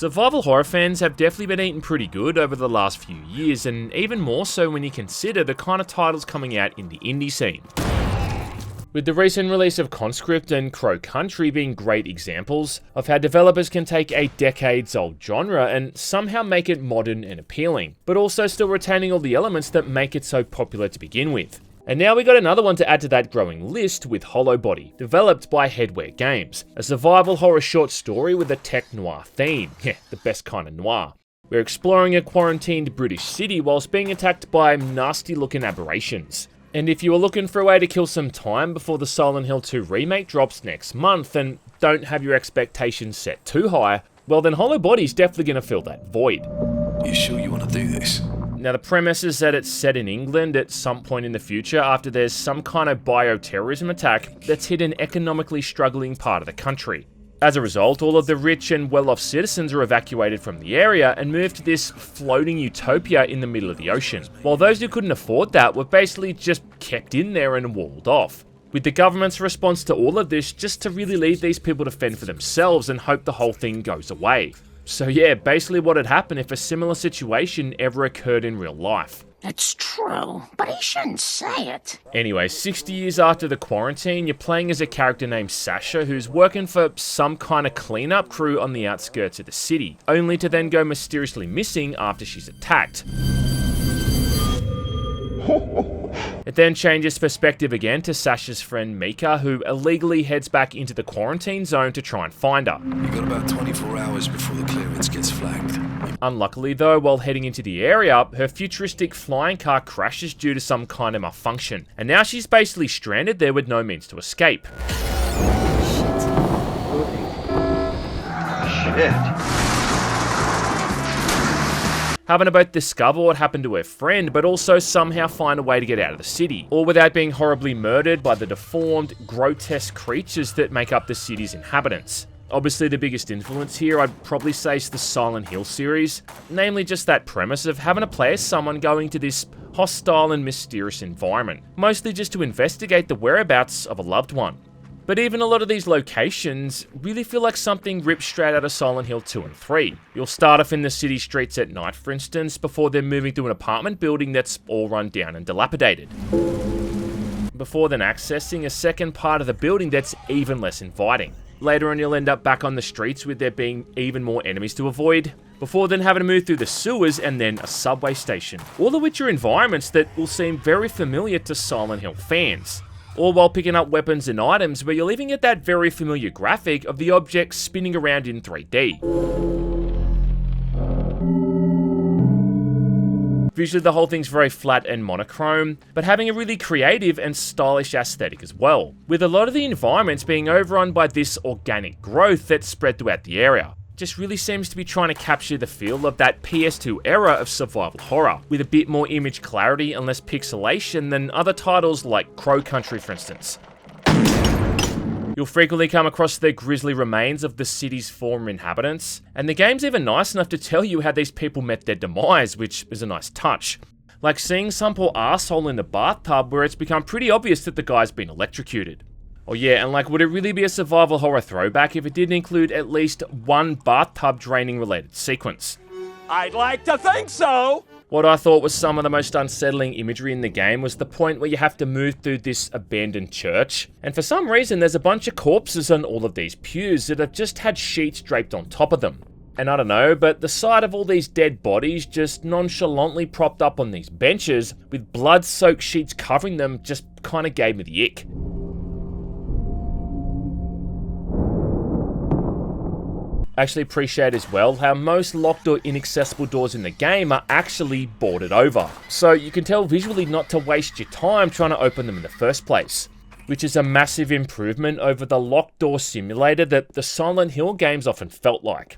Survival horror fans have definitely been eating pretty good over the last few years, and even more so when you consider the kind of titles coming out in the indie scene. With the recent release of Conscript and Crow Country being great examples of how developers can take a decades-old genre and somehow make it modern and appealing, but also still retaining all the elements that make it so popular to begin with. And now we got another one to add to that growing list with Hollowbody, developed by Headwear Games, a survival horror short story with a tech noir theme. Yeah, the best kind of noir. We're exploring a quarantined British city whilst being attacked by nasty looking aberrations. And if you are looking for a way to kill some time before the Silent Hill 2 remake drops next month and don't have your expectations set too high, well then Hollowbody's definitely going to fill that void. You sure you want to do this? Now the premise is that it's set in England at some point in the future after there's some kind of bioterrorism attack that's hit an economically struggling part of the country. As a result, all of the rich and well-off citizens are evacuated from the area and moved to this floating utopia in the middle of the ocean, while those who couldn't afford that were basically just kept in there and walled off. With the government's response to all of this just to really leave these people to fend for themselves and hope the whole thing goes away. So yeah, basically what had happened if a similar situation ever occurred in real life. It's true, but he shouldn't say it. Anyway, 60 years after the quarantine, you're playing as a character named Sasha who's working for some kind of cleanup crew on the outskirts of the city, only to then go mysteriously missing after she's attacked. It then changes perspective again to Sasha's friend Mika, who illegally heads back into the quarantine zone to try and find her. You got about 24 hours before the clearance gets flagged. Unluckily though, while heading into the area, her futuristic flying car crashes due to some kind of malfunction, and now she's basically stranded there with no means to escape. Shit. Having to both discover what happened to her friend, but also somehow find a way to get out of the city, all without being horribly murdered by the deformed, grotesque creatures that make up the city's inhabitants. Obviously the biggest influence here I'd probably say is the Silent Hill series, namely just that premise of having to play as someone going to this hostile and mysterious environment, mostly just to investigate the whereabouts of a loved one. But even a lot of these locations really feel like something ripped straight out of Silent Hill 2 and 3. You'll start off in the city streets at night, for instance, before then moving to an apartment building that's all run down and dilapidated. Before then accessing a second part of the building that's even less inviting. Later on you'll end up back on the streets with there being even more enemies to avoid, before then having to move through the sewers and then a subway station. All of which are environments that will seem very familiar to Silent Hill fans. All while picking up weapons and items where you'll even get that very familiar graphic of the objects spinning around in 3D. Visually the whole thing's very flat and monochrome, but having a really creative and stylish aesthetic as well, with a lot of the environments being overrun by this organic growth that's spread throughout the area. Just really seems to be trying to capture the feel of that PS2 era of survival horror, with a bit more image clarity and less pixelation than other titles like Crow Country for instance. You'll frequently come across the grisly remains of the city's former inhabitants, and the game's even nice enough to tell you how these people met their demise, which is a nice touch. Like seeing some poor asshole in the bathtub where it's become pretty obvious that the guy's been electrocuted. Oh yeah, and like, would it really be a survival horror throwback if it didn't include at least one bathtub draining related sequence? I'd like to think so! What I thought was some of the most unsettling imagery in the game was the point where you have to move through this abandoned church, and for some reason there's a bunch of corpses on all of these pews that have just had sheets draped on top of them. And I don't know, but the sight of all these dead bodies just nonchalantly propped up on these benches with blood-soaked sheets covering them just kinda gave me the ick. I actually appreciate as well how most locked or inaccessible doors in the game are actually boarded over, so you can tell visually not to waste your time trying to open them in the first place, which is a massive improvement over the locked door simulator that the Silent Hill games often felt like.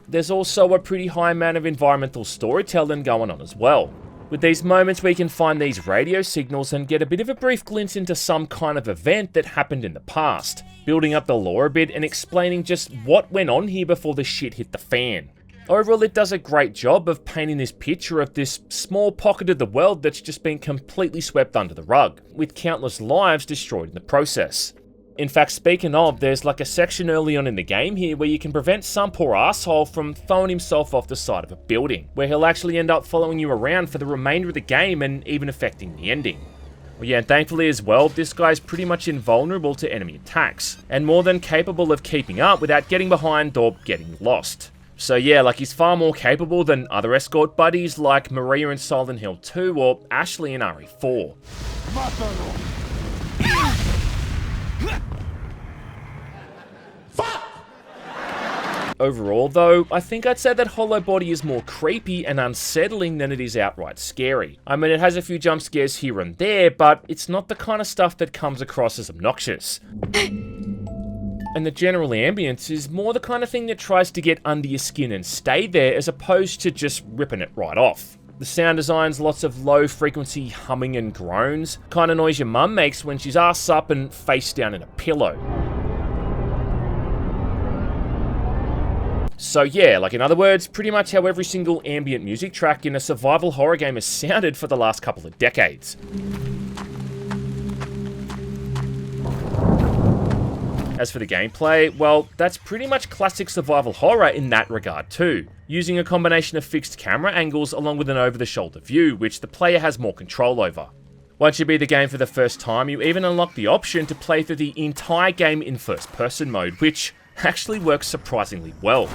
There's also a pretty high amount of environmental storytelling going on as well, with these moments where you can find these radio signals and get a bit of a brief glimpse into some kind of event that happened in the past, building up the lore a bit and explaining just what went on here before the shit hit the fan. Overall, it does a great job of painting this picture of this small pocket of the world that's just been completely swept under the rug, with countless lives destroyed in the process. In fact, speaking of, there's like a section early on in the game here where you can prevent some poor asshole from throwing himself off the side of a building, where he'll actually end up following you around for the remainder of the game and even affecting the ending. Well, yeah, and thankfully as well, this guy's pretty much invulnerable to enemy attacks, and more than capable of keeping up without getting behind or getting lost. So yeah, like he's far more capable than other escort buddies like Maria in Silent Hill 2 or Ashley in RE4. Overall though, I think I'd say that Hollowbody is more creepy and unsettling than it is outright scary. I mean, it has a few jump scares here and there, but it's not the kind of stuff that comes across as obnoxious. And the general ambience is more the kind of thing that tries to get under your skin and stay there as opposed to just ripping it right off. The sound design's lots of low frequency humming and groans, kind of noise your mum makes when she's ass up and face down in a pillow. So yeah, like in other words, pretty much how every single ambient music track in a survival horror game has sounded for the last couple of decades. As for the gameplay, well, that's pretty much classic survival horror in that regard too, using a combination of fixed camera angles along with an over-the-shoulder view, which the player has more control over. Once you beat the game for the first time, you even unlock the option to play through the entire game in first-person mode, which actually works surprisingly well.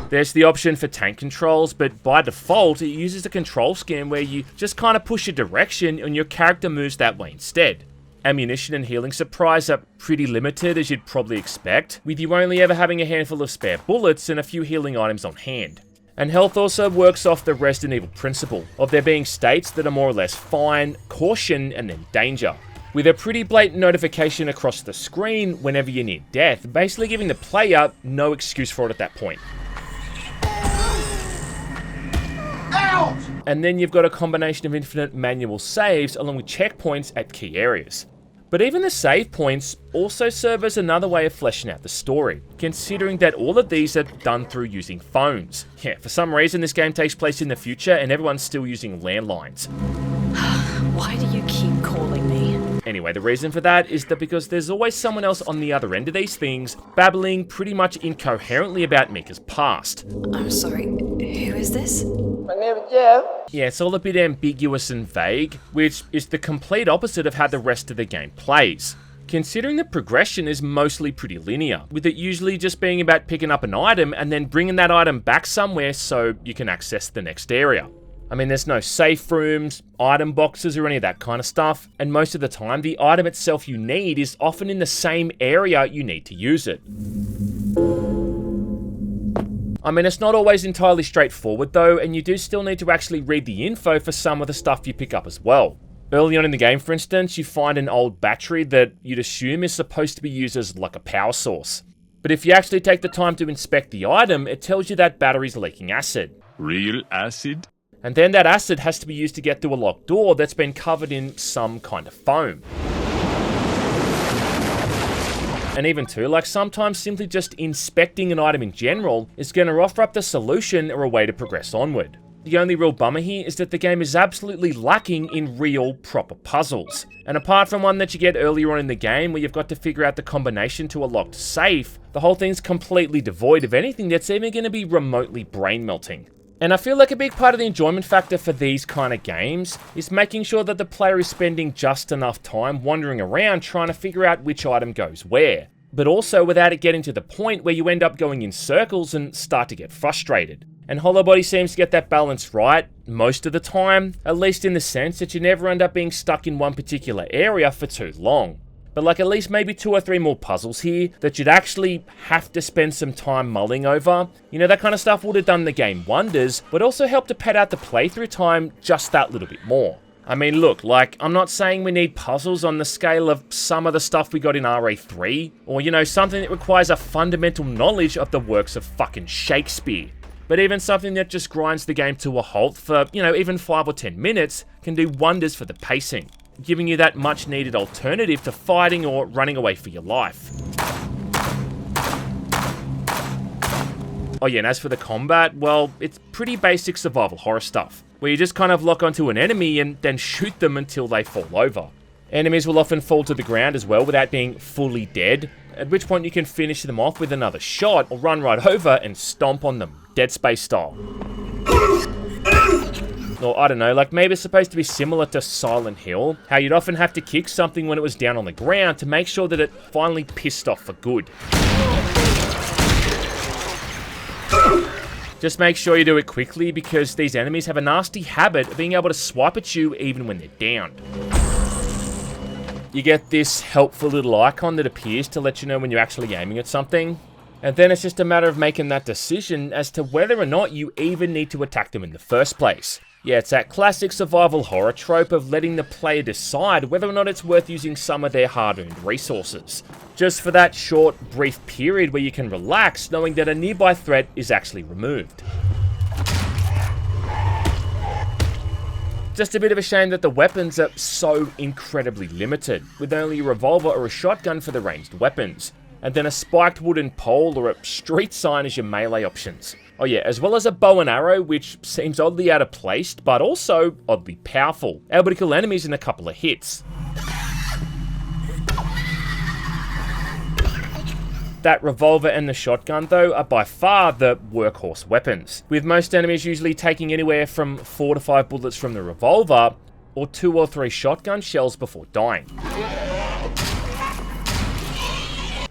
There's the option for tank controls, but by default it uses a control scheme where you just kind of push a direction and your character moves that way instead. Ammunition and healing supplies are pretty limited as you'd probably expect, with you only ever having a handful of spare bullets and a few healing items on hand. And health also works off the Resident Evil principle, of there being states that are more or less fine, caution, and then danger, with a pretty blatant notification across the screen whenever you're near death, basically giving the player no excuse for it at that point. Ouch! And then you've got a combination of infinite manual saves along with checkpoints at key areas. But even the save points also serve as another way of fleshing out the story, considering that all of these are done through using phones. Yeah, for some reason this game takes place in the future and everyone's still using landlines. Why do you keep calling me? Anyway, the reason for that is that because there's always someone else on the other end of these things, babbling pretty much incoherently about Mika's past. I'm sorry, who is this? My name is Jeff. Yeah, it's all a bit ambiguous and vague, which is the complete opposite of how the rest of the game plays. Considering the progression is mostly pretty linear, with it usually just being about picking up an item and then bringing that item back somewhere so you can access the next area. I mean, there's no safe rooms, item boxes, or any of that kind of stuff, and most of the time, the item itself you need is often in the same area you need to use it. I mean, it's not always entirely straightforward though, and you do still need to actually read the info for some of the stuff you pick up as well. Early on in the game, for instance, you find an old battery that you'd assume is supposed to be used as like a power source. But if you actually take the time to inspect the item, it tells you that battery's leaking acid. Real acid? And then that acid has to be used to get through a locked door that's been covered in some kind of foam. And even too, like sometimes simply just inspecting an item in general is going to offer up the solution or a way to progress onward. The only real bummer here is that the game is absolutely lacking in real, proper puzzles. And apart from one that you get earlier on in the game where you've got to figure out the combination to a locked safe, the whole thing's completely devoid of anything that's even going to be remotely brain-melting. And I feel like a big part of the enjoyment factor for these kind of games is making sure that the player is spending just enough time wandering around trying to figure out which item goes where, but also without it getting to the point where you end up going in circles and start to get frustrated. And Hollowbody seems to get that balance right most of the time, at least in the sense that you never end up being stuck in one particular area for too long. But like at least maybe 2 or 3 more puzzles here that you'd actually have to spend some time mulling over. You know, that kind of stuff would have done the game wonders, but also helped to pad out the playthrough time just that little bit more. I mean, look, like, I'm not saying we need puzzles on the scale of some of the stuff we got in RE3, or, you know, something that requires a fundamental knowledge of the works of fucking Shakespeare. But even something that just grinds the game to a halt for, you know, even 5 or 10 minutes can do wonders for the pacing, giving you that much needed alternative to fighting or running away for your life. Oh yeah, and as for the combat, well, it's pretty basic survival horror stuff, where you just kind of lock onto an enemy and then shoot them until they fall over. Enemies will often fall to the ground as well without being fully dead, at which point you can finish them off with another shot or run right over and stomp on them, Dead Space style. Or I don't know, like maybe it's supposed to be similar to Silent Hill, how you'd often have to kick something when it was down on the ground to make sure that it finally pissed off for good. Just make sure you do it quickly because these enemies have a nasty habit of being able to swipe at you even when they're downed. You get this helpful little icon that appears to let you know when you're actually aiming at something. And then it's just a matter of making that decision as to whether or not you even need to attack them in the first place. Yeah, it's that classic survival horror trope of letting the player decide whether or not it's worth using some of their hard-earned resources. Just for that short, brief period where you can relax knowing that a nearby threat is actually removed. Just a bit of a shame that the weapons are so incredibly limited, with only a revolver or a shotgun for the ranged weapons, and then a spiked wooden pole or a street sign as your melee options. Oh yeah, as well as a bow and arrow, which seems oddly out of place, but also oddly powerful, able to kill enemies in a couple of hits. That revolver and the shotgun, though, are by far the workhorse weapons, with most enemies usually taking anywhere from 4 to 5 bullets from the revolver, or 2 or 3 shotgun shells before dying.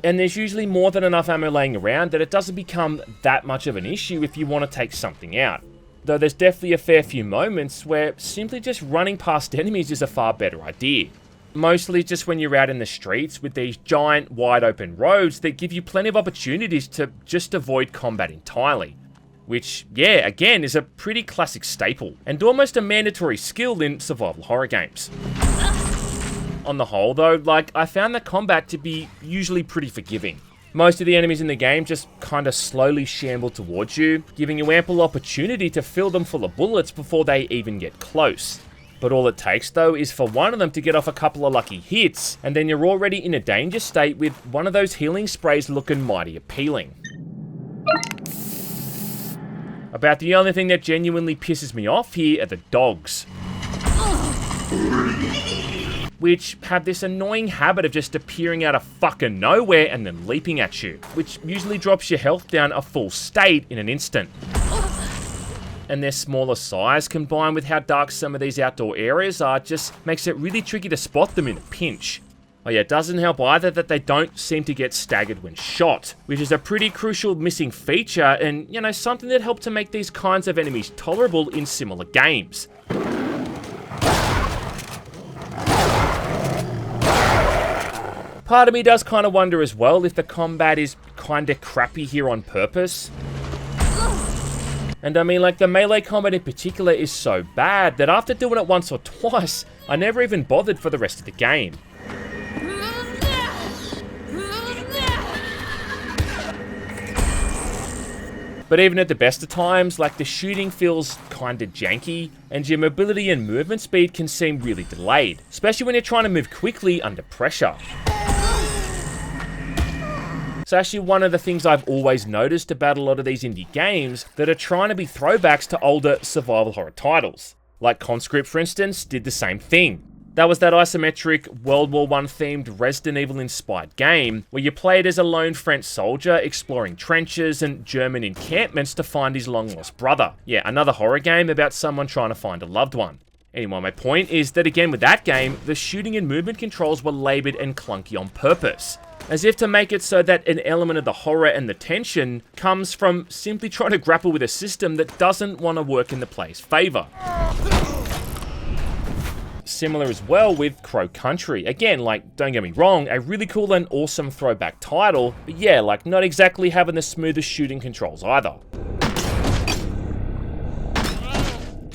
And there's usually more than enough ammo laying around that it doesn't become that much of an issue if you want to take something out. Though there's definitely a fair few moments where simply just running past enemies is a far better idea. Mostly just when you're out in the streets with these giant wide open roads that give you plenty of opportunities to just avoid combat entirely. Which, yeah, again is a pretty classic staple, and almost a mandatory skill in survival horror games. On the whole though, like, I found the combat to be usually pretty forgiving. Most of the enemies in the game just kinda slowly shamble towards you, giving you ample opportunity to fill them full of bullets before they even get close. But all it takes though is for one of them to get off a couple of lucky hits, and then you're already in a danger state with one of those healing sprays looking mighty appealing. About the only thing that genuinely pisses me off here are the dogs, which have this annoying habit of just appearing out of fucking nowhere and then leaping at you, which usually drops your health down a full state in an instant. And their smaller size combined with how dark some of these outdoor areas are just makes it really tricky to spot them in a pinch. Oh yeah, it doesn't help either that they don't seem to get staggered when shot, which is a pretty crucial missing feature and, you know, something that helped to make these kinds of enemies tolerable in similar games. Part of me does kind of wonder as well if the combat is kind of crappy here on purpose. And I mean, like, the melee combat in particular is so bad that after doing it once or twice, I never even bothered for the rest of the game. But even at the best of times, like, the shooting feels kinda janky, and your mobility and movement speed can seem really delayed, especially when you're trying to move quickly under pressure. It's actually one of the things I've always noticed about a lot of these indie games that are trying to be throwbacks to older survival horror titles. Like Conscript, for instance, did the same thing. That was that isometric World War I themed Resident Evil inspired game where you played as a lone French soldier exploring trenches and German encampments to find his long lost brother. Yeah, another horror game about someone trying to find a loved one. Anyway, my point is that again with that game, the shooting and movement controls were laboured and clunky on purpose, as if to make it so that an element of the horror and the tension comes from simply trying to grapple with a system that doesn't want to work in the player's favour. Similar as well with Crow Country. Again, like, don't get me wrong, a really cool and awesome throwback title, but yeah, like, not exactly having the smoothest shooting controls either.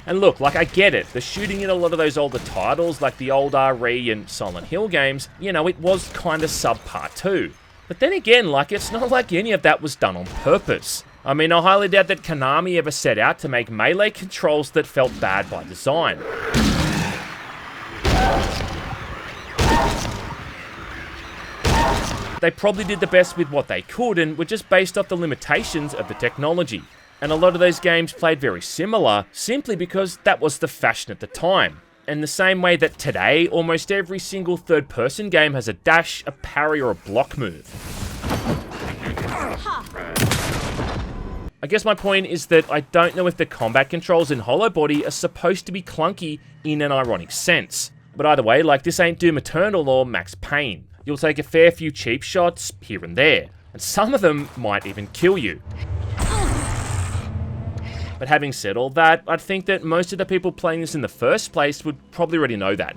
And look, like, I get it, the shooting in a lot of those older titles, like the old RE and Silent Hill games, you know, it was kinda subpar too. But then again, like, it's not like any of that was done on purpose. I mean, I highly doubt that Konami ever set out to make melee controls that felt bad by design. they probably did the best with what they could and were just based off the limitations of the technology. And a lot of those games played very similar, simply because that was the fashion at the time. In the same way that today, almost every single third-person game has a dash, a parry, or a block move. I guess my point is that I don't know if the combat controls in Hollowbody are supposed to be clunky in an ironic sense. But either way, like, this ain't Doom Eternal or Max Payne. You'll take a fair few cheap shots here and there, and some of them might even kill you. But having said all that, I'd think that most of the people playing this in the first place would probably already know that.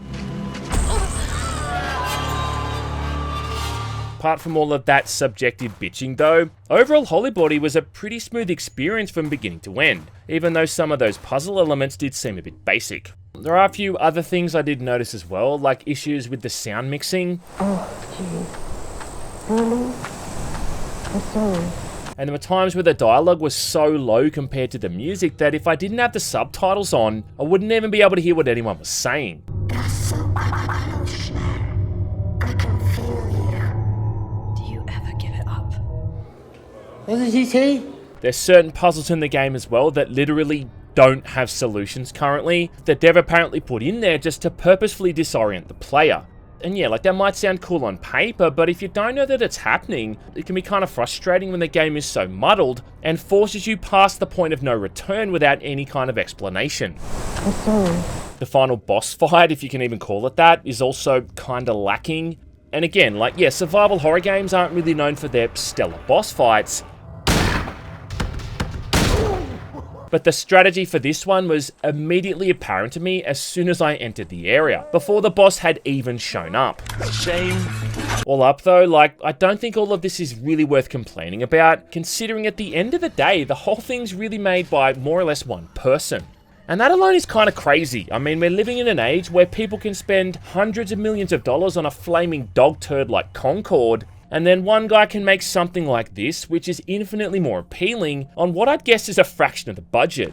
Apart from all of that subjective bitching though, overall Hollowbody was a pretty smooth experience from beginning to end, even though some of those puzzle elements did seem a bit basic. There are a few other things I did notice as well, like issues with the sound mixing. Oh, jeez. Really? I'm sorry. And there were times where the dialogue was so low compared to the music that if I didn't have the subtitles on, I wouldn't even be able to hear what anyone was saying. You're so close now. I can feel you. Do you ever give it up? What did he say? There's certain puzzles in the game as well that literally don't have solutions currently, that they've apparently put in there just to purposefully disorient the player. And yeah, like that might sound cool on paper, but if you don't know that it's happening, it can be kind of frustrating when the game is so muddled and forces you past the point of no return without any kind of explanation. I'm sorry. The final boss fight, if you can even call it that, is also kinda lacking. And again, like, yeah, survival horror games aren't really known for their stellar boss fights, but the strategy for this one was immediately apparent to me as soon as I entered the area, before the boss had even shown up. Shame. All up though, like, I don't think all of this is really worth complaining about, considering at the end of the day, the whole thing's really made by more or less one person. And that alone is kind of crazy. I mean, we're living in an age where people can spend hundreds of millions of dollars on a flaming dog turd like Concorde, and then one guy can make something like this, which is infinitely more appealing, on what I'd guess is a fraction of the budget.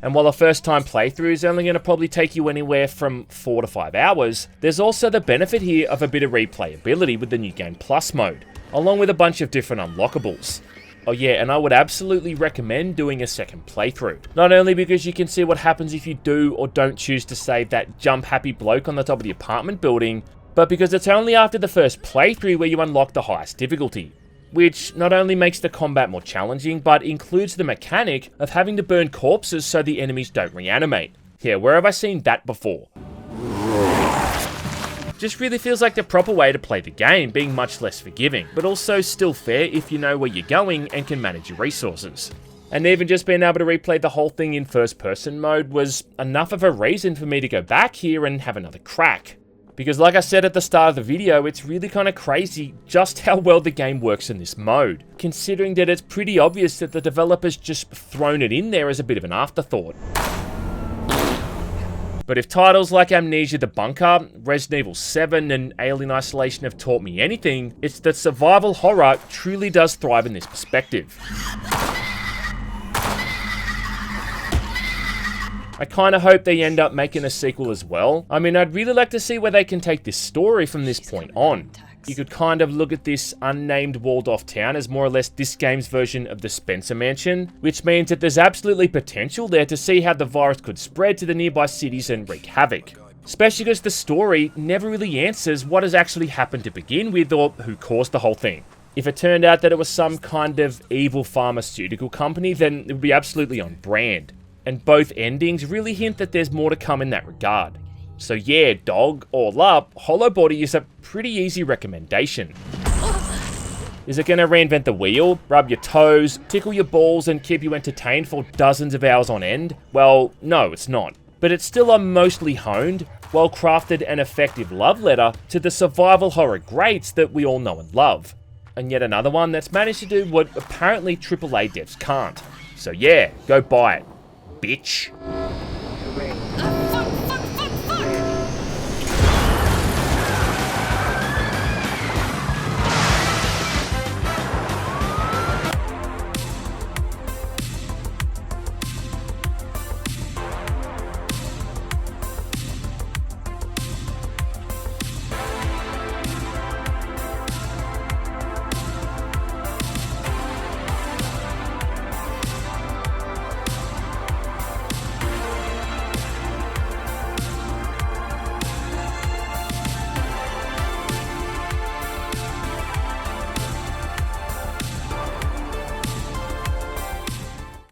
And while a first time playthrough is only going to probably take you anywhere from 4 to 5 hours, there's also the benefit here of a bit of replayability with the New Game Plus mode, along with a bunch of different unlockables. Oh yeah, and I would absolutely recommend doing a second playthrough. Not only because you can see what happens if you do or don't choose to save that jump happy bloke on the top of the apartment building, but because it's only after the first playthrough where you unlock the highest difficulty, which not only makes the combat more challenging, but includes the mechanic of having to burn corpses so the enemies don't reanimate. Yeah, where have I seen that before? Just really feels like the proper way to play the game, being much less forgiving, but also still fair if you know where you're going and can manage your resources. And even just being able to replay the whole thing in first person mode was enough of a reason for me to go back here and have another crack. Because like I said at the start of the video, it's really kind of crazy just how well the game works in this mode, considering that it's pretty obvious that the developers just thrown it in there as a bit of an afterthought. But if titles like Amnesia the Bunker, Resident Evil 7 and Alien Isolation have taught me anything, it's that survival horror truly does thrive in this perspective. I kind of hope they end up making a sequel as well. I mean, I'd really like to see where they can take this story from this point on. You could kind of look at this unnamed walled-off town as more or less this game's version of the Spencer Mansion, which means that there's absolutely potential there to see how the virus could spread to the nearby cities and wreak havoc. Especially because the story never really answers what has actually happened to begin with or who caused the whole thing. If it turned out that it was some kind of evil pharmaceutical company, then it would be absolutely on brand. And both endings really hint that there's more to come in that regard. So yeah, dog, all up, Hollowbody is a pretty easy recommendation. Is it going to reinvent the wheel, rub your toes, tickle your balls and keep you entertained for dozens of hours on end? Well, no, it's not. But it's still a mostly honed, well-crafted and effective love letter to the survival horror greats that we all know and love. And yet another one that's managed to do what apparently AAA devs can't. So yeah, go buy it. Bitch.